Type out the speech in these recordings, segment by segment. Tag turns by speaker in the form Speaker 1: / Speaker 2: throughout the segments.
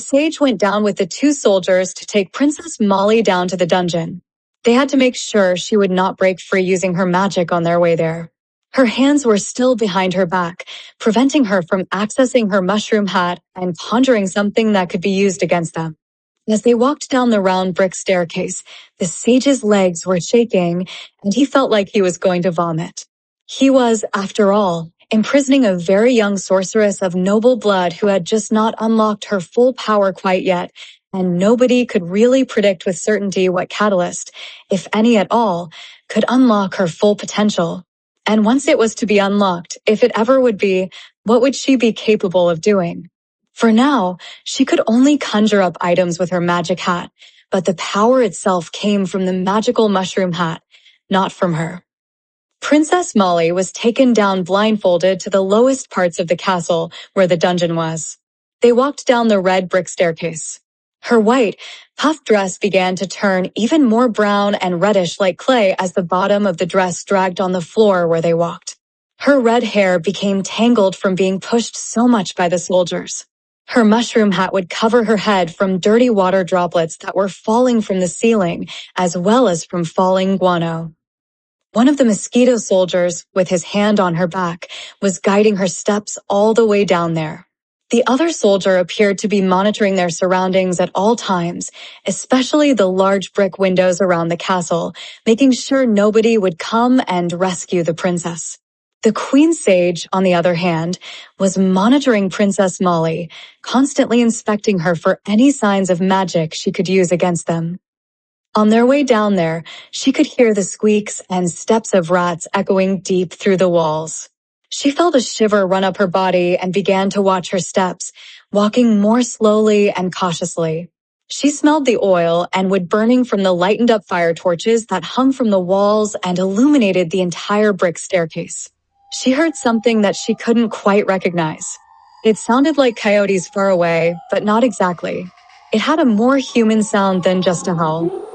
Speaker 1: sage went down with the two soldiers to take Princess Molly down to the dungeon. They had to make sure she would not break free using her magic on their way there. Her hands were still behind her back, preventing her from accessing her mushroom hat and conjuring something that could be used against them. As they walked down the round brick staircase, the sage's legs were shaking, and he felt like he was going to vomit. He was, after all, imprisoning a very young sorceress of noble blood who had just not unlocked her full power quite yet, and nobody could really predict with certainty what catalyst, if any at all, could unlock her full potential. And once it was to be unlocked, if it ever would be, what would she be capable of doing? For now, she could only conjure up items with her magic hat, but the power itself came from the magical mushroom hat, not from her. Princess Molly was taken down blindfolded to the lowest parts of the castle where the dungeon was. They walked down the red brick staircase. Her white, puffed dress began to turn even more brown and reddish like clay as the bottom of the dress dragged on the floor where they walked. Her red hair became tangled from being pushed so much by the soldiers. Her mushroom hat would cover her head from dirty water droplets that were falling from the ceiling, as well as from falling guano. One of the mosquito soldiers, with his hand on her back, was guiding her steps all the way down there. The other soldier appeared to be monitoring their surroundings at all times, especially the large brick windows around the castle, making sure nobody would come and rescue the princess. The Queen Sage, on the other hand, was monitoring Princess Molly, constantly inspecting her for any signs of magic she could use against them. On their way down there, she could hear the squeaks and steps of rats echoing deep through the walls. She felt a shiver run up her body and began to watch her steps, walking more slowly and cautiously. She smelled the oil and wood burning from the lightened-up fire torches that hung from the walls and illuminated the entire brick staircase. She heard something that she couldn't quite recognize. It sounded like coyotes far away, but not exactly. It had a more human sound than just a howl.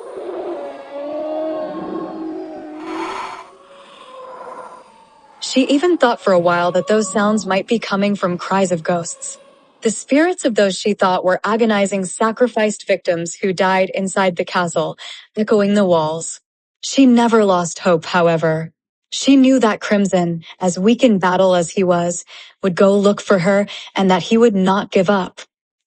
Speaker 1: She even thought for a while that those sounds might be coming from cries of ghosts. The spirits of those she thought were agonizing sacrificed victims who died inside the castle, echoing the walls. She never lost hope, however. She knew that Crimson, as weak in battle as he was, would go look for her and that he would not give up.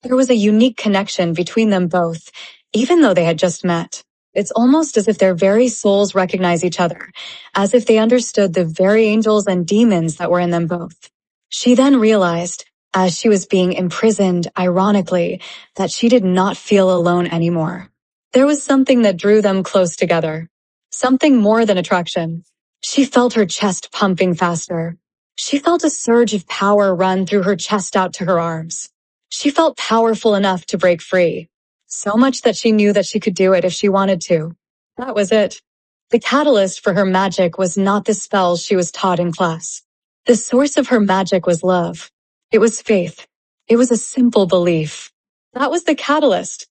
Speaker 1: There was a unique connection between them both, even though they had just met. It's almost as if their very souls recognize each other, as if they understood the very angels and demons that were in them both. She then realized, as she was being imprisoned, ironically, that she did not feel alone anymore. There was something that drew them close together. Something more than attraction. She felt her chest pumping faster. She felt a surge of power run through her chest out to her arms. She felt powerful enough to break free. So much that she knew that she could do it if she wanted to. That was it. The catalyst for her magic was not the spells she was taught in class. The source of her magic was love. It was faith. It was a simple belief. That was the catalyst.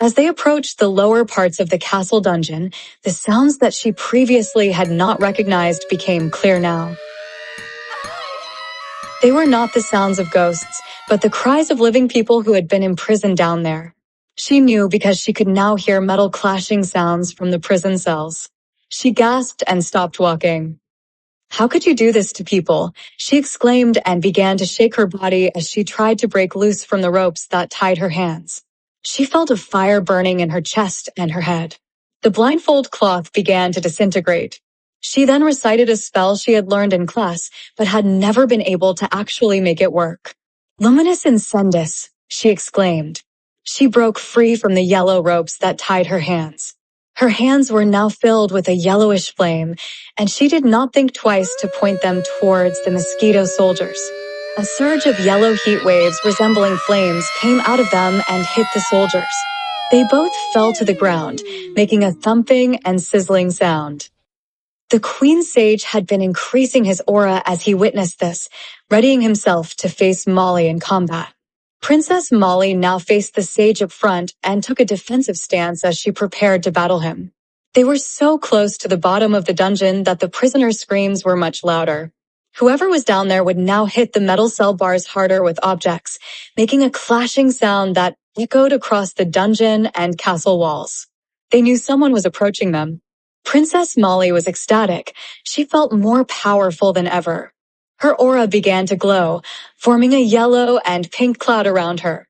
Speaker 1: As they approached the lower parts of the castle dungeon, the sounds that she previously had not recognized became clear now. They were not the sounds of ghosts, but the cries of living people who had been imprisoned down there. She knew because she could now hear metal clashing sounds from the prison cells. She gasped and stopped walking. "How could you do this to people?" she exclaimed and began to shake her body as she tried to break loose from the ropes that tied her hands. She felt a fire burning in her chest and her head. The blindfold cloth began to disintegrate. She then recited a spell she had learned in class, but had never been able to actually make it work. "Luminous Incendus," she exclaimed. She broke free from the yellow ropes that tied her hands. Her hands were now filled with a yellowish flame, and she did not think twice to point them towards the mosquito soldiers. A surge of yellow heat waves resembling flames came out of them and hit the soldiers. They both fell to the ground, making a thumping and sizzling sound. The Queen Sage had been increasing his aura as he witnessed this, readying himself to face Molly in combat. Princess Molly now faced the sage up front and took a defensive stance as she prepared to battle him. They were so close to the bottom of the dungeon that the prisoner's screams were much louder. Whoever was down there would now hit the metal cell bars harder with objects, making a clashing sound that echoed across the dungeon and castle walls. They knew someone was approaching them. Princess Molly was ecstatic. She felt more powerful than ever. Her aura began to glow, forming a yellow and pink cloud around her.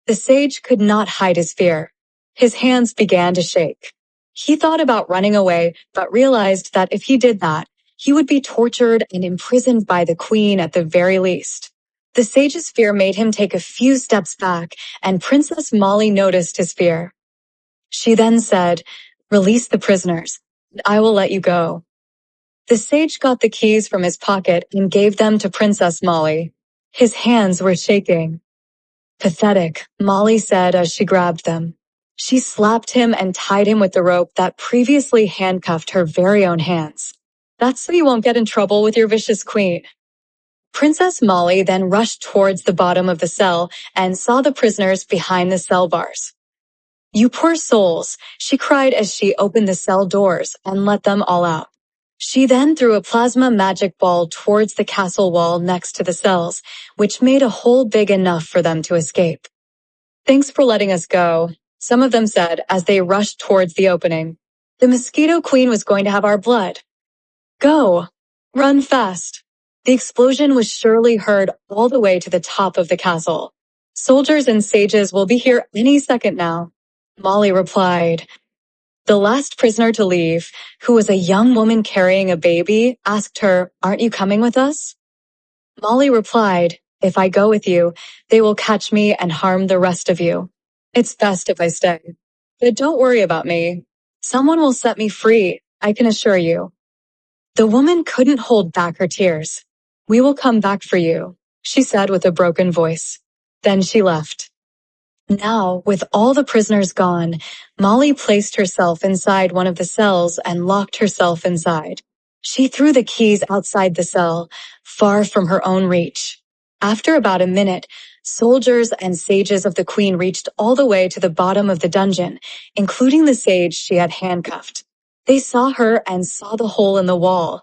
Speaker 1: The sage could not hide his fear. His hands began to shake. He thought about running away, but realized that if he did that, he would be tortured and imprisoned by the queen at the very least. The sage's fear made him take a few steps back, and Princess Molly noticed his fear. She then said, "Release the prisoners, and I will let you go." The sage got the keys from his pocket and gave them to Princess Molly. His hands were shaking. "Pathetic," Molly said as she grabbed them. She slapped him and tied him with the rope that previously handcuffed her very own hands. "That's so you won't get in trouble with your vicious queen." Princess Molly then rushed towards the bottom of the cell and saw the prisoners behind the cell bars. "You poor souls," she cried as she opened the cell doors and let them all out. She then threw a plasma magic ball towards the castle wall next to the cells, which made a hole big enough for them to escape. "Thanks for letting us go," some of them said as they rushed towards the opening. "The Mosquito Queen was going to have our blood." "Go! Run fast!" The explosion was surely heard all the way to the top of the castle. "Soldiers and sages will be here any second now," Molly replied. The last prisoner to leave, who was a young woman carrying a baby, asked her, "Aren't you coming with us?" Molly replied, "If I go with you, they will catch me and harm the rest of you. It's best if I stay. But don't worry about me. Someone will set me free, I can assure you." The woman couldn't hold back her tears. "We will come back for you," she said with a broken voice. Then she left. Now, with all the prisoners gone, Molly placed herself inside one of the cells and locked herself inside. She threw the keys outside the cell, far from her own reach. After about a minute, soldiers and sages of the queen reached all the way to the bottom of the dungeon, including the sage she had handcuffed. They saw her and saw the hole in the wall.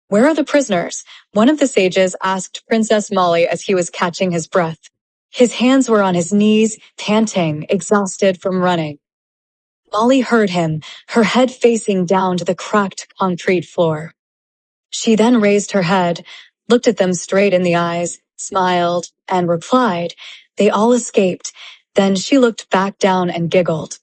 Speaker 1: "Where are the prisoners?" one of the sages asked Princess Molly as he was catching his breath. His hands were on his knees, panting, exhausted from running. Molly heard him, her head facing down to the cracked concrete floor. She then raised her head, looked at them straight in the eyes, smiled, and replied, "They all escaped." Then she looked back down and giggled.